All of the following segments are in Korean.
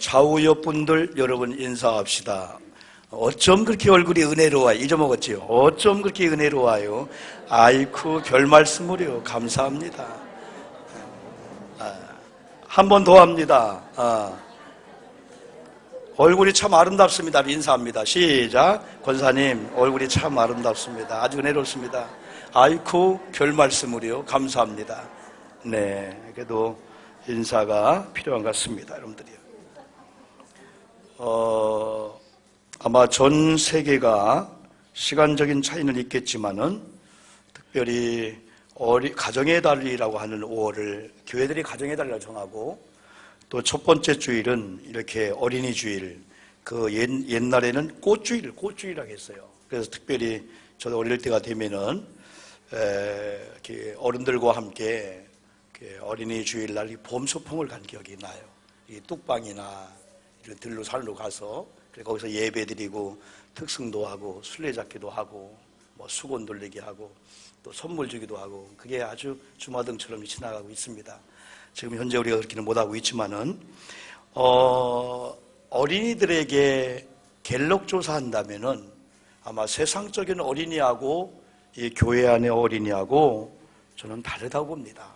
좌우 옆분들 여러분 인사합시다. 어쩜 그렇게 얼굴이 은혜로워요? 잊어먹었지요? 어쩜 그렇게 은혜로워요? 아이쿠 별 말씀을요. 감사합니다. 한 번 더 합니다. 얼굴이 참 아름답습니다. 인사합니다. 시작. 권사님 얼굴이 참 아름답습니다. 아주 은혜롭습니다. 아이쿠 별 말씀을요. 감사합니다. 네, 그래도 인사가 필요한 것 같습니다. 여러분들이요. 아마 전 세계가 시간적인 차이는 있겠지만은 특별히 가정의 달이라고 하는 5월을 교회들이 가정의 달이라고 정하고 또 첫 번째 주일은 이렇게 어린이 주일, 그 옛날에는 꽃주일이라고 했어요. 그래서 특별히 저도 어릴 때가 되면은 이렇게 어른들과 함께 어린이 주일날 봄 소풍을 간 기억이 나요. 이 뚝방이나 이런 들로 산으로 가서 거기서 예배드리고 특승도 하고 술래잡기도 하고 뭐 수건 돌리기 하고 또 선물 주기도 하고 그게 아주 주마등처럼 지나가고 있습니다. 지금 현재 우리가 그렇게는 못하고 있지만은 어린이들에게 갤럽 조사한다면은 아마 세상적인 어린이하고 이 교회 안의 어린이하고 저는 다르다고 봅니다.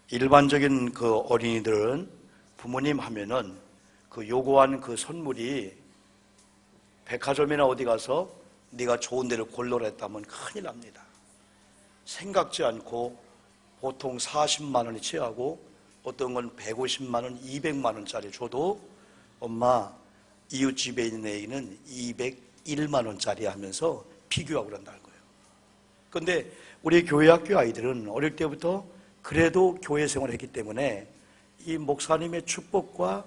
일반적인 그 어린이들은 부모님 하면은 그 요구한 그 선물이 백화점이나 어디 가서 네가 좋은 데를 골라라 했다면 큰일 납니다. 생각지 않고 보통 40만 원이 취하고 어떤 건 150만 원, 200만 원짜리 줘도 엄마 이웃집에 있는 애는 201만 원짜리 하면서 비교하고 그런다는 거예요. 그런데 우리 교회 학교 아이들은 어릴 때부터 그래도 교회 생활을 했기 때문에 이 목사님의 축복과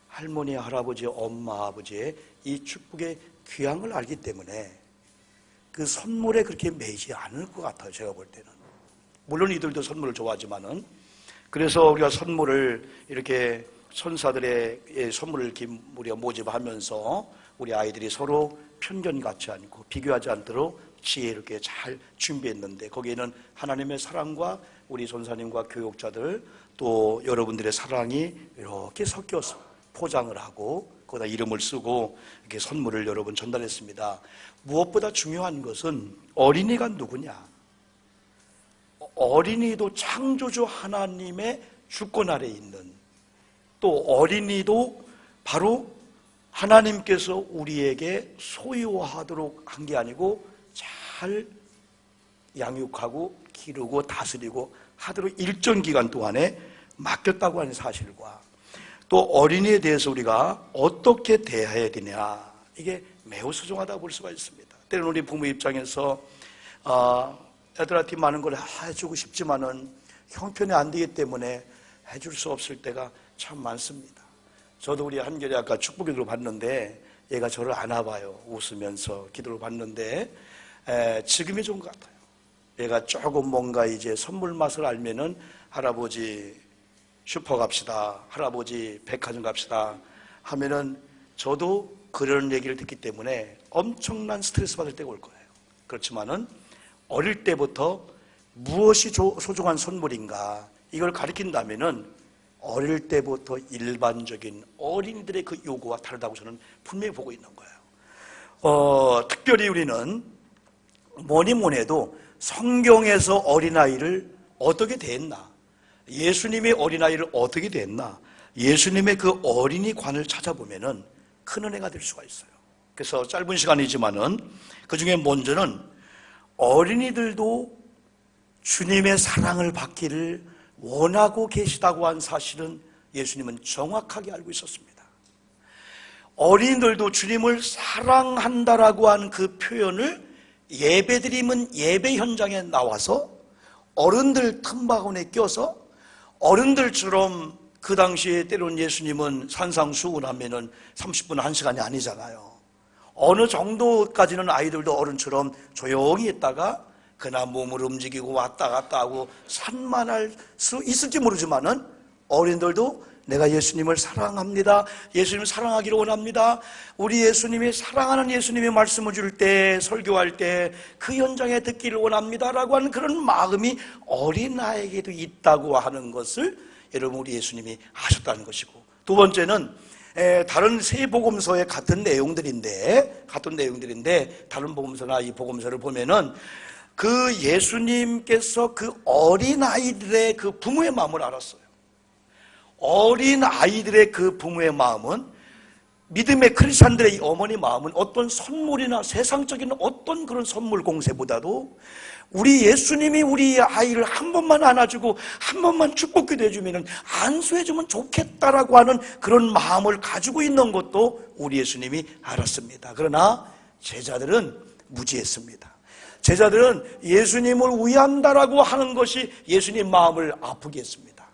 할머니, 할아버지, 엄마, 아버지의 이 축복의 귀함을 알기 때문에 그 선물에 그렇게 매이지 않을 것 같아요. 제가 볼 때는. 물론 이들도 선물을 좋아하지만은 그래서 우리가 선물을 이렇게 선사들의 선물을 우리가 모집하면서 우리 아이들이 서로 편견 갖지 않고 비교하지 않도록 지혜롭게 잘 준비했는데 거기에는 하나님의 사랑과 우리 선사님과 교육자들 또 여러분들의 사랑이 이렇게 섞여서 포장을 하고 거기다 이름을 쓰고 이렇게 선물을 여러분 전달했습니다. 무엇보다 중요한 것은 어린이가 누구냐? 어린이도 창조주 하나님의 주권 아래에 있는 또 어린이도 바로 하나님께서 우리에게 소유하도록 한 게 아니고 잘 양육하고 기르고 다스리고 하도록 일정 기간 동안에 맡겼다고 하는 사실과 또 어린이에 대해서 우리가 어떻게 대해야 되냐 이게 매우 소중하다고 볼 수가 있습니다. 때로는 우리 부모 입장에서 애들한테 많은 걸 해주고 싶지만은 형편이 안 되기 때문에 해줄 수 없을 때가 참 많습니다. 저도 우리 한결이 아까 축복기도를 봤는데 얘가 저를 안아봐요. 웃으면서 기도를 봤는데 지금이 좋은 것 같아요. 얘가 조금 뭔가 이제 선물 맛을 알면은 할아버지 슈퍼 갑시다. 할아버지 백화점 갑시다. 하면은 저도 그런 얘기를 듣기 때문에 엄청난 스트레스 받을 때가 올 거예요. 그렇지만은 어릴 때부터 무엇이 소중한 선물인가 이걸 가르친다면은 어릴 때부터 일반적인 어린이들의 그 요구와 다르다고 저는 분명히 보고 있는 거예요. 특별히 우리는 뭐니 해도 성경에서 어린아이를 어떻게 대했나, 예수님의 어린아이를 어떻게 대했나, 예수님의 그 어린이관을 찾아보면은 큰 은혜가 될 수가 있어요. 그래서 짧은 시간이지만은 그 중에 먼저는 어린이들도 주님의 사랑을 받기를 원하고 계시다고 한 사실은 예수님은 정확하게 알고 있었습니다. 어린이들도 주님을 사랑한다라고 한 그 표현을 예배드리면 예배 현장에 나와서 어른들 틈바구니에 껴서 어른들처럼 그 당시에 때로는 예수님은 산상수훈하면은 30분 1시간이 아니잖아요. 어느 정도까지는 아이들도 어른처럼 조용히 있다가 그나 몸을 움직이고 왔다 갔다 하고 산만할 수 있을지 모르지만은 어린들도 내가 예수님을 사랑합니다. 예수님을 사랑하기를 원합니다. 우리 예수님이 사랑하는 예수님의 말씀을 줄 때 설교할 때 그 현장에 듣기를 원합니다라고 하는 그런 마음이 어린아이에게도 있다고 하는 것을 여러분 우리 예수님이 하셨다는 것이고 두 번째는 다른 세 복음서의 같은 내용들인데 다른 복음서나 이 복음서를 보면은 그 예수님께서 그 어린아이들의 그 부모의 마음을 알았어요. 어린아이들의 그 부모의 마음은, 믿음의 크리스찬들의 어머니 마음은 어떤 선물이나 세상적인 어떤 그런 선물 공세보다도 우리 예수님이 우리 아이를 한 번만 안아주고 한 번만 축복기도 해주면 안수해주면 좋겠다라고 하는 그런 마음을 가지고 있는 것도 우리 예수님이 알았습니다. 그러나 제자들은 무지했습니다. 제자들은 예수님을 위한다라고 하는 것이 예수님 마음을 아프게 했습니다.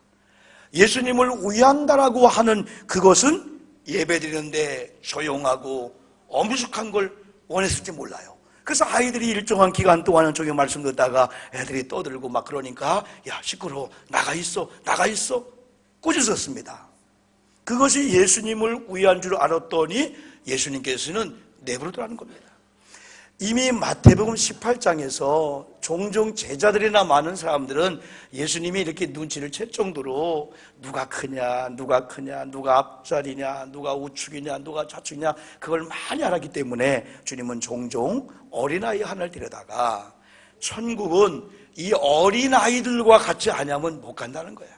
예수님을 위한다라고 하는 그것은 예배드리는데 조용하고 엄숙한 걸 원했을지 몰라요. 그래서 아이들이 일정한 기간 동안은 종교 말씀 듣다가 애들이 떠들고 막 그러니까 야 시끄러워 나가 있어 꾸짖었습니다. 그것이 예수님을 위한 줄 알았더니 예수님께서는 내버려두라는 겁니다. 이미 마태복음 18장에서 종종 제자들이나 많은 사람들은 예수님이 이렇게 눈치를 챌 정도로 누가 크냐, 누가 앞자리냐, 누가 우측이냐, 누가 좌측이냐 그걸 많이 알았기 때문에 주님은 종종 어린아이 하나를 데려다가 천국은 이 어린아이들과 같이 아냐면 못 간다는 거야.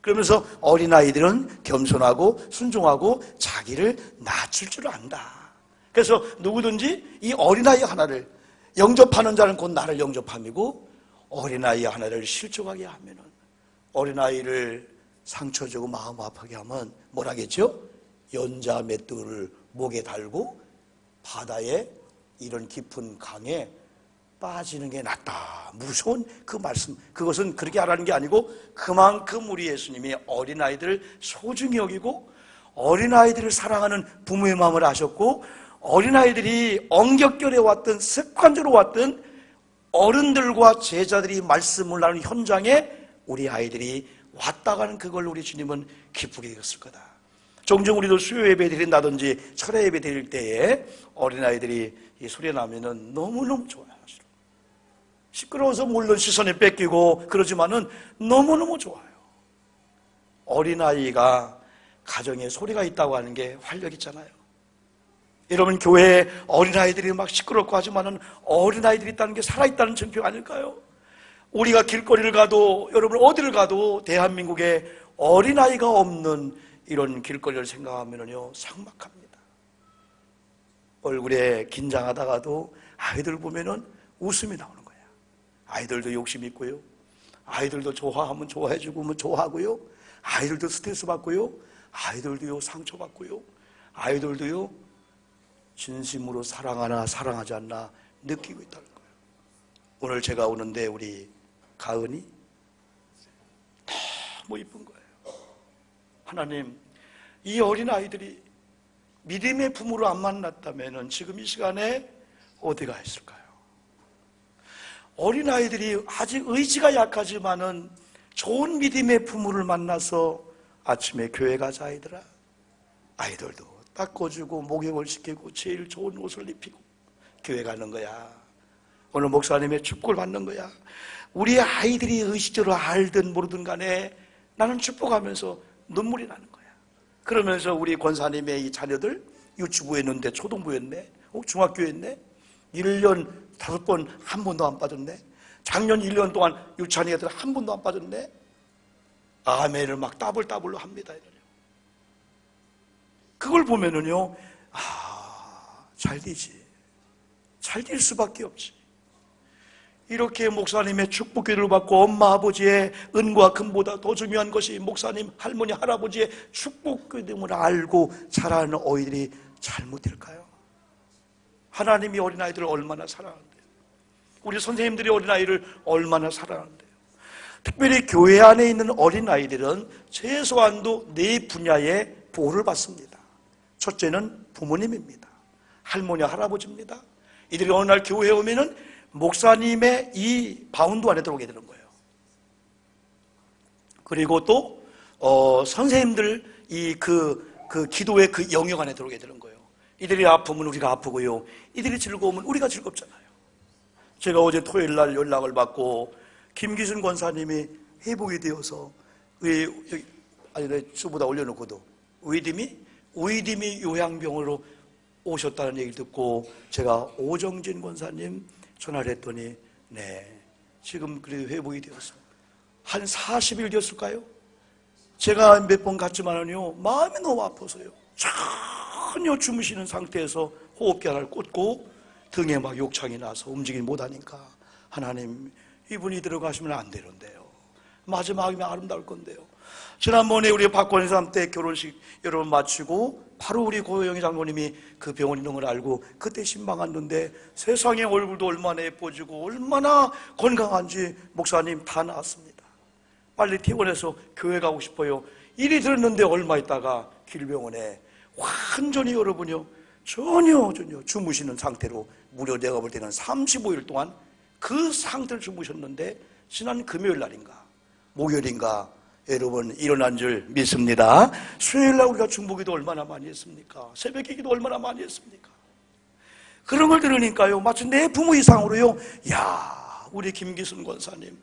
그러면서 어린아이들은 겸손하고 순종하고 자기를 낮출 줄 안다. 그래서 누구든지 이 어린아이 하나를 영접하는 자는 곧 나를 영접함이고 어린아이 하나를 실족하게 하면은 어린아이를 상처 주고 마음 아프게 하면 뭐라겠죠? 연자 맷돌을 목에 달고 바다에 이런 깊은 강에 빠지는 게 낫다. 무서운 그 말씀, 그것은 그렇게 하라는 게 아니고 그만큼 우리 예수님이 어린아이들을 소중히 여기고 어린아이들을 사랑하는 부모의 마음을 아셨고 어린아이들이 엉겹결에 왔던 습관적으로 왔던 어른들과 제자들이 말씀을 나누는 현장에 우리 아이들이 왔다 가는 그걸 우리 주님은 기쁘게 여겼을 거다. 종종 우리도 수요 예배 드린다든지 철야 예배 드릴 때에 어린아이들이 이 소리 나면은 너무너무 좋아요. 시끄러워서 물론 시선이 뺏기고 그러지만은 너무너무 좋아요. 어린아이가 가정에 소리가 있다고 하는 게 활력 있잖아요. 여러분 교회에 어린아이들이 막 시끄럽고 하지만은 어린아이들이 있다는 게 살아있다는 증표 아닐까요? 우리가 길거리를 가도 여러분 어디를 가도 대한민국에 어린아이가 없는 이런 길거리를 생각하면요 삭막합니다. 얼굴에 긴장하다가도 아이들 보면은 웃음이 나오는 거예요. 아이들도 욕심 있고요. 아이들도 좋아하면 좋아해주고 뭐 좋아하고요. 아이들도 스트레스 받고요. 아이들도요 상처받고요. 아이들도요 진심으로 사랑하나 사랑하지 않나 느끼고 있다는 거예요. 오늘 제가 오는데 우리 가은이 너무 이쁜 거예요. 하나님, 이 어린아이들이 믿음의 부모를 안 만났다면 지금 이 시간에 어디가 있을까요? 어린아이들이 아직 의지가 약하지만은 좋은 믿음의 부모를 만나서 아침에 교회 가자 아이들아. 아이들도 닦아주고 목욕을 시키고 제일 좋은 옷을 입히고 교회 가는 거야. 오늘 목사님의 축복을 받는 거야. 우리 아이들이 의식적으로 알든 모르든 간에 나는 축복하면서 눈물이 나는 거야. 그러면서 우리 권사님의 이 자녀들 유치부였는데 초등부였네, 중학교였네, 1년 5번 한 번도 안 빠졌네. 작년 1년 동안 유치한 애들 한 번도 안 빠졌네. 아멘을 막 따블따블로 합니다. 그걸 보면은요, 잘 되지. 잘 될 수밖에 없지. 이렇게 목사님의 축복 기도를 받고 엄마 아버지의 은과 금보다 더 중요한 것이 목사님, 할머니, 할아버지의 축복 기도를 알고 자라는 어이들이 잘못될까요? 하나님이 어린아이들을 얼마나 사랑하는데요. 우리 선생님들이 어린아이를 얼마나 사랑하는데요. 특별히 교회 안에 있는 어린아이들은 최소한도 4분야의 보호를 받습니다. 첫째는 부모님입니다. 할머니, 할아버지입니다. 이들이 어느 날 교회에 오면은 목사님의 이 바운드 안에 들어오게 되는 거예요. 그리고 또 선생님들 그 기도의 그 영역 안에 들어오게 되는 거예요. 이들이 아프면 우리가 아프고요. 이들이 즐거우면 우리가 즐겁잖아요. 제가 어제 토요일 날 연락을 받고 김기순 권사님이 회복이 되어서 내 수보다 올려놓고도 의림이 의디미 요양병원으로 오셨다는 얘기를 듣고 제가 오정진 권사님 전화를 했더니 네, 지금 그래도 회복이 되었습니다. 한 40일 되었을까요? 제가 몇 번 갔지만은요, 마음이 너무 아파서요. 전혀 주무시는 상태에서 호흡기 하나를 꽂고 등에 막 욕창이 나서 움직이지 못하니까 하나님, 이분이 들어가시면 안 되는데요. 마지막이면 아름다울 건데요. 지난번에 우리 박권희 사람 때 결혼식 여러분 마치고 바로 우리 고영희 장로님이 그 병원 있는 걸 알고 그때 신방했는데 세상에 얼굴도 얼마나 예뻐지고 얼마나 건강한지 목사님 다 나았습니다. 빨리 퇴원해서 교회 가고 싶어요. 일이 들었는데 얼마 있다가 길병원에 완전히 여러분요 전혀 주무시는 상태로 무려 내가 볼 때는 35일 동안 그 상태를 주무셨는데 지난 금요일 날인가 목요일인가 여러분 일어난 줄 믿습니다. 수요일 날 우리가 중보기도 얼마나 많이 했습니까? 새벽기도 얼마나 많이 했습니까? 그런 걸 들으니까요 마치 내 부모 이상으로요, 야 우리 김기순 권사님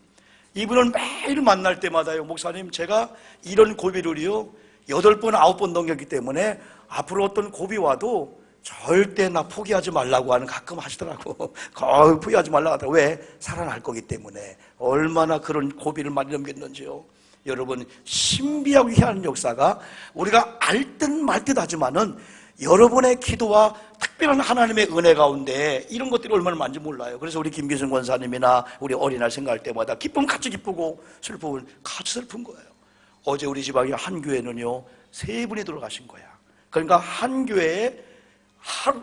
이분을 매일 만날 때마다요, 목사님 제가 이런 고비를요 8번 9번 넘겼기 때문에 앞으로 어떤 고비 와도 절대 나 포기하지 말라고 하는 가끔 하시더라고. 거의 포기하지 말라고 하더라고. 왜? 살아날 거기 때문에. 얼마나 그런 고비를 많이 넘겼는지요. 여러분 신비하고 희한한 역사가 우리가 알 듯 말 듯 하지만은 여러분의 기도와 특별한 하나님의 은혜 가운데 이런 것들이 얼마나 많은지 몰라요. 그래서 우리 김기순 권사님이나 우리 어린이날 생각할 때마다 기쁨 같이 기쁘고 슬픔은 같이 슬픈 거예요. 어제 우리 지방의 한 교회는요 3분이 돌아가신 거야. 그러니까 한 교회에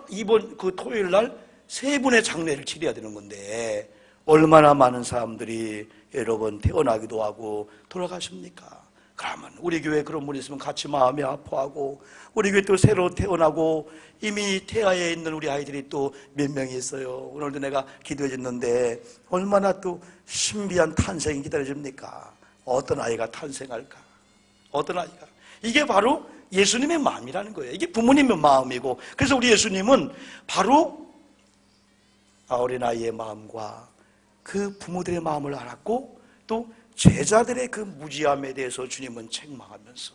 이번 그 토요일 날 3분의 장례를 치러야 되는 건데 얼마나 많은 사람들이 여러분 태어나기도 하고 돌아가십니까? 그러면 우리 교회에 그런 분이 있으면 같이 마음이 아파하고 우리 교회 또 새로 태어나고 이미 태아에 있는 우리 아이들이 또 몇 명이 있어요. 오늘도 내가 기도해 줬는데 얼마나 또 신비한 탄생이 기다려집니까? 어떤 아이가 탄생할까? 어떤 아이가? 이게 바로 예수님의 마음이라는 거예요. 이게 부모님의 마음이고 그래서 우리 예수님은 바로 어린아이의 마음과 그 부모들의 마음을 알았고 또 제자들의 그 무지함에 대해서 주님은 책망하면서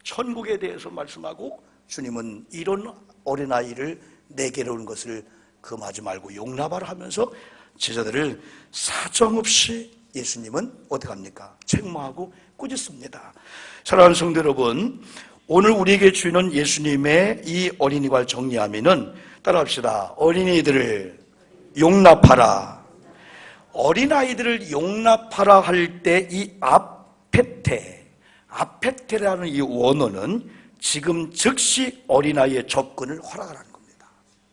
천국에 대해서 말씀하고 주님은 이런 어린아이를 내게로 온 것을 금하지 말고 용납하라 하면서 제자들을 사정없이 예수님은 어떻게 합니까? 책망하고 꾸짖습니다. 사랑하는 성도 여러분, 오늘 우리에게 주는 예수님의 이 어린이관을 정리하면은 따라합시다. 어린이들을 용납하라. 어린아이들을 용납하라 할 때 이 아페테라는 이 원어는 지금 즉시 어린아이의 접근을 허락하라는 겁니다.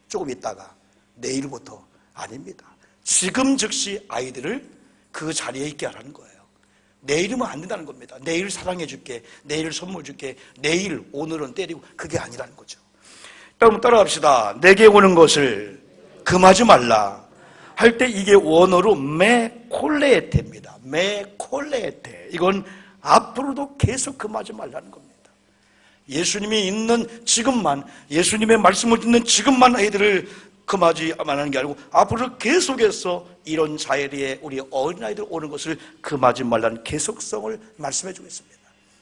조금 있다가 내일부터 아닙니다. 지금 즉시 아이들을 그 자리에 있게 하라는 거예요. 내일이면 안 된다는 겁니다. 내일 사랑해 줄게, 내일 선물 줄게, 내일 오늘은 때리고 그게 아니라는 거죠. 그럼 따라합시다. 내게 오는 것을 금하지 말라 할 때 이게 원어로 메콜레테입니다. 메콜레테. 이건 앞으로도 계속 금하지 말라는 겁니다. 예수님이 있는 지금만, 예수님의 말씀을 듣는 지금만 아이들을 금하지 말라는 게 아니고 앞으로 계속해서 이런 자리에 우리 어린아이들 오는 것을 금하지 말라는 계속성을 말씀해 주겠습니다.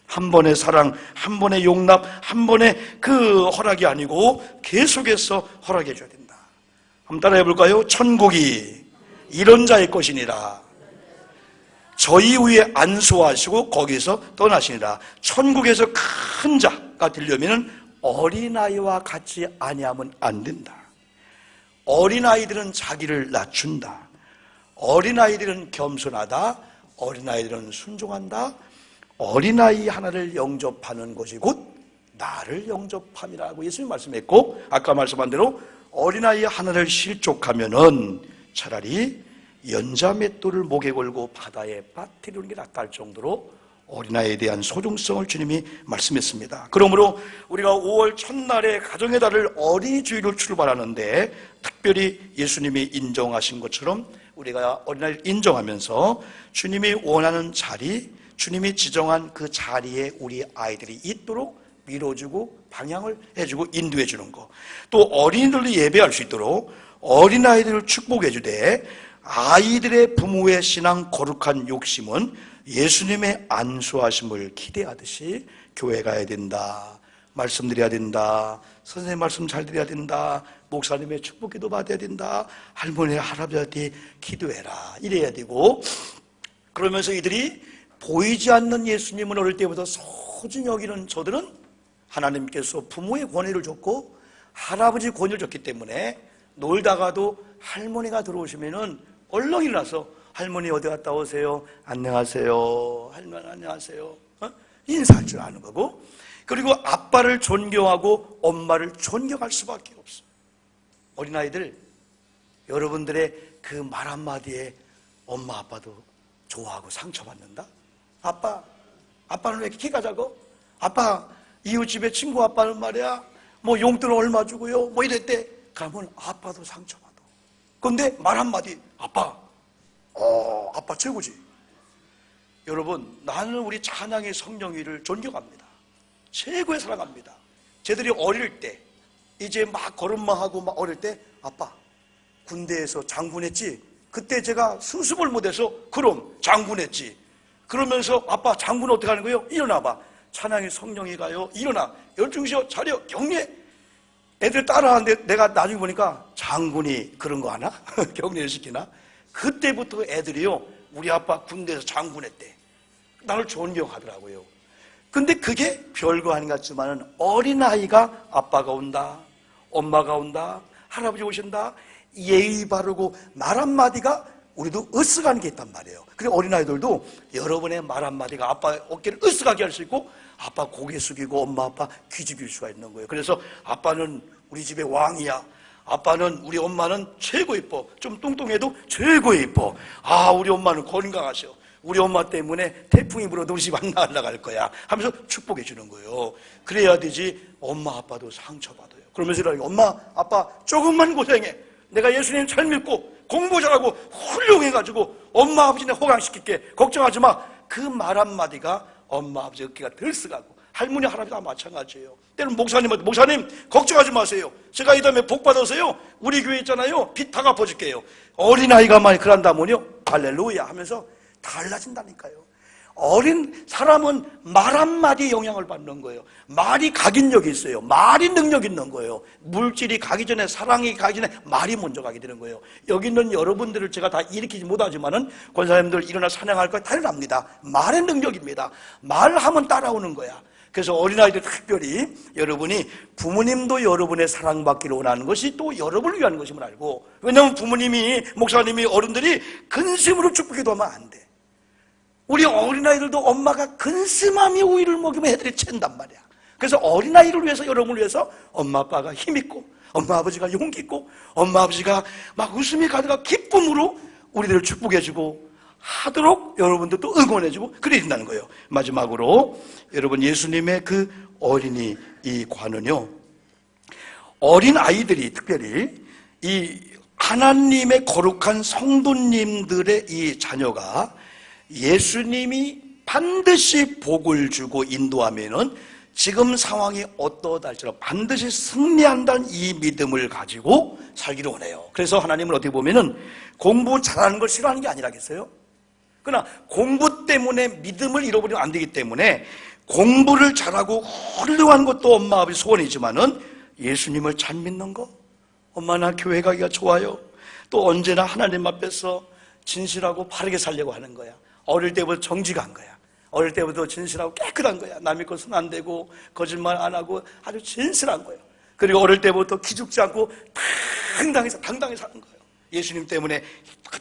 한 번의 사랑, 한 번의 용납, 한 번의 그 허락이 아니고 계속해서 허락해 줘야 된다. 한번 따라해 볼까요? 천국이 이런 자의 것이니라. 저희 위에 안수하시고 거기서 떠나시니라. 천국에서 큰 자가 되려면 어린아이와 같이 아니하면 안 된다. 어린아이들은 자기를 낮춘다. 어린아이들은 겸손하다. 어린아이들은 순종한다. 어린아이 하나를 영접하는 것이 곧 나를 영접함이라고 예수님 말씀했고 아까 말씀한 대로 어린아이 하나를 실족하면은 차라리 연자맷돌을 목에 걸고 바다에 빠뜨리는 게 낫다 할 정도로 어린아이에 대한 소중성을 주님이 말씀했습니다. 그러므로 우리가 5월 첫날에 가정의 달을 어린이 주일을 출발하는데 특별히 예수님이 인정하신 것처럼 우리가 어린아이를 인정하면서 주님이 원하는 자리, 주님이 지정한 그 자리에 우리 아이들이 있도록 밀어주고 방향을 해주고 인도해주는 것, 또 어린이들도 예배할 수 있도록 어린아이들을 축복해주되 아이들의 부모의 신앙 거룩한 욕심은 예수님의 안수하심을 기대하듯이 교회 가야 된다, 말씀 드려야 된다. 선생님 말씀 잘 드려야 된다. 목사님의 축복기도 받아야 된다. 할머니, 할아버지한테 기도해라. 이래야 되고, 그러면서 이들이 보이지 않는 예수님을 어릴 때부터 소중히 여기는 저들은 하나님께서 부모의 권위를 줬고 할아버지 권위를 줬기 때문에 놀다가도 할머니가 들어오시면은 얼른 일어나서 할머니 어디 갔다 오세요? 안녕하세요. 할머니 안녕하세요. 인사할 줄 아는 거고, 그리고 아빠를 존경하고 엄마를 존경할 수밖에 없어. 어린아이들, 여러분들의 그 말 한마디에 엄마 아빠도 좋아하고 상처받는다? 아빠는 왜 이렇게 키가 작아? 아빠, 이웃집에 친구 아빠는 말이야, 뭐 용돈 얼마 주고요, 뭐 이랬대. 그러면 아빠도 상처받아. 그런데 말 한마디, 아빠 최고지. 여러분, 나는 우리 찬양의 성령이를 존경합니다. 최고의 사랑합니다. 쟤들이 어릴 때, 이제 막 걸음마 하고 막 어릴 때, 아빠, 군대에서 장군했지? 그때 제가 수습을 못해서, 그럼 장군했지. 그러면서 아빠 장군 어떻게 하는 거예요? 일어나봐. 찬양의 성령이 가요. 일어나. 열중시어 차려. 격리해. 애들 따라하는데 내가 나중에 보니까 장군이 그런 거 하나? 격리를 시키나? 그때부터 애들이요, 우리 아빠 군대에서 장군했대. 나를 존경하더라고요. 근데 그게 별거 아닌 것 같지만 어린아이가 아빠가 온다, 엄마가 온다, 할아버지 오신다, 예의 바르고 말 한마디가 우리도 으쓱하는 게 있단 말이에요. 그리고 어린아이들도 여러분의 말 한마디가 아빠 어깨를 으쓱하게 할 수 있고, 아빠 고개 숙이고 엄마 아빠 귀집일 수가 있는 거예요. 그래서 아빠는 우리 집의 왕이야, 아빠는, 우리 엄마는 최고 이뻐, 좀 뚱뚱해도 최고 이뻐, 우리 엄마는 건강하셔, 우리 엄마 때문에 태풍이 불어도 우리 집 안 날아갈 거야 하면서 축복해 주는 거예요. 그래야 되지. 엄마 아빠도 상처받아요. 그러면서 이러니까 엄마 아빠 조금만 고생해, 내가 예수님 잘 믿고 공부 잘하고 훌륭해가지고 엄마 아버지네 호강시킬게, 걱정하지 마. 그 말 한마디가 엄마 아버지 어깨가 들썩하고, 할머니 할아버지가 마찬가지예요. 때는 목사님한테, 목사님 걱정하지 마세요, 제가 이 다음에 복 받아서요 우리 교회 있잖아요 빚 다 갚아줄게요. 어린아이가 많이 그런다면요 할렐루야 하면서 달라진다니까요. 어린 사람은 말 한마디에 영향을 받는 거예요. 말이 각인력이 있어요. 말이 능력 있는 거예요. 물질이 가기 전에, 사랑이 가기 전에 말이 먼저 가게 되는 거예요. 여기 있는 여러분들을 제가 다 일으키지 못하지만은 권사님들 일어나 찬양할 거 다 일어납니다. 말의 능력입니다. 말하면 따라오는 거야. 그래서 어린아이들 특별히 여러분이 부모님도 여러분의 사랑받기를 원하는 것이 또 여러분을 위한 것임을 알고, 왜냐하면 부모님이, 목사님이, 어른들이 근심으로 축복기도 하면 안 돼. 우리 어린아이들도 엄마가 근심하며 우유를 먹이면 애들이 챈단 말이야. 그래서 어린아이를 위해서, 여러분을 위해서 엄마 아빠가 힘있고, 엄마 아버지가 용기 있고, 엄마 아버지가 막 웃음이 가득한 기쁨으로 우리들을 축복해주고 하도록 여러분들도 응원해주고 그래야 된다는 거예요. 마지막으로 여러분, 예수님의 그 어린이 이 관은요, 어린아이들이 특별히 이 하나님의 거룩한 성도님들의 이 자녀가 예수님이 반드시 복을 주고 인도하면은 지금 상황이 어떠하다 할지라도 반드시 승리한다는 이 믿음을 가지고 살기를 원해요. 그래서 하나님은 어떻게 보면은 공부 잘하는 걸 싫어하는 게 아니라겠어요? 그러나 공부 때문에 믿음을 잃어버리면 안 되기 때문에 공부를 잘하고 훌륭한 것도 엄마 아버지 소원이지만은 예수님을 잘 믿는 거, 엄마 나 교회 가기가 좋아요, 또 언제나 하나님 앞에서 진실하고 바르게 살려고 하는 거야. 어릴 때부터 정직한 거야. 어릴 때부터 진실하고 깨끗한 거야. 남의 것은 안 되고 거짓말 안 하고 아주 진실한 거예요. 그리고 어릴 때부터 기죽지 않고 당당히 사는 거예요. 예수님 때문에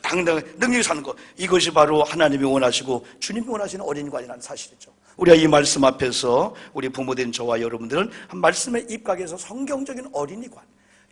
당당히 능력이 사는 것, 이것이 바로 하나님이 원하시고 주님이 원하시는 어린이관이라는 사실이죠. 우리가 이 말씀 앞에서 우리 부모된 저와 여러분들은 한 말씀에 입각해서 성경적인 어린이관,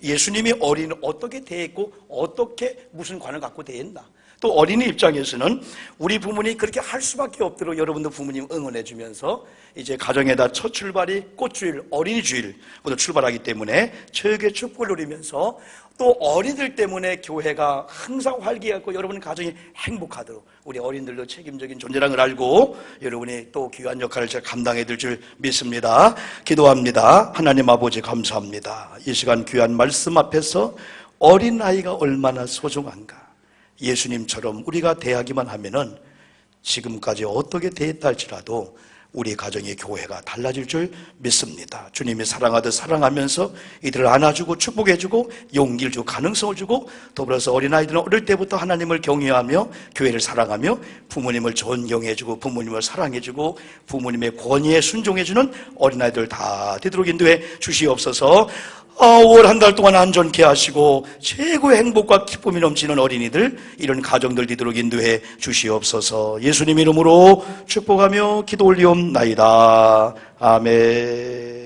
예수님이 어린이를 어떻게 대했고 어떻게 무슨 관을 갖고 대했나, 또 어린이 입장에서는 우리 부모님이 그렇게 할 수밖에 없도록 여러분들 부모님 응원해 주면서 이제 가정에다 첫 출발이 꽃주일, 어린이 주일 오늘 출발하기 때문에 저에게 축복을 누리면서 또 어린이들 때문에 교회가 항상 활기하고 여러분 가정이 행복하도록 우리 어린이들도 책임적인 존재라는 걸 알고 여러분이 또 귀한 역할을 잘 감당해 줄 줄 믿습니다. 기도합니다. 하나님 아버지 감사합니다. 이 시간 귀한 말씀 앞에서 어린아이가 얼마나 소중한가, 예수님처럼 우리가 대하기만 하면은 지금까지 어떻게 대했다 할지라도 우리 가정의 교회가 달라질 줄 믿습니다. 주님이 사랑하듯 사랑하면서 이들을 안아주고 축복해주고 용기를 주고 가능성을 주고, 더불어서 어린아이들은 어릴 때부터 하나님을 경외하며 교회를 사랑하며 부모님을 존경해주고 부모님을 사랑해주고 부모님의 권위에 순종해주는 어린아이들 다 되도록 인도해 주시옵소서. 5월 한 달 동안 안전케 하시고 최고의 행복과 기쁨이 넘치는 어린이들, 이런 가정들 되도록 인도해 주시옵소서. 예수님 이름으로 축복하며 기도 올리옵나이다. 아멘.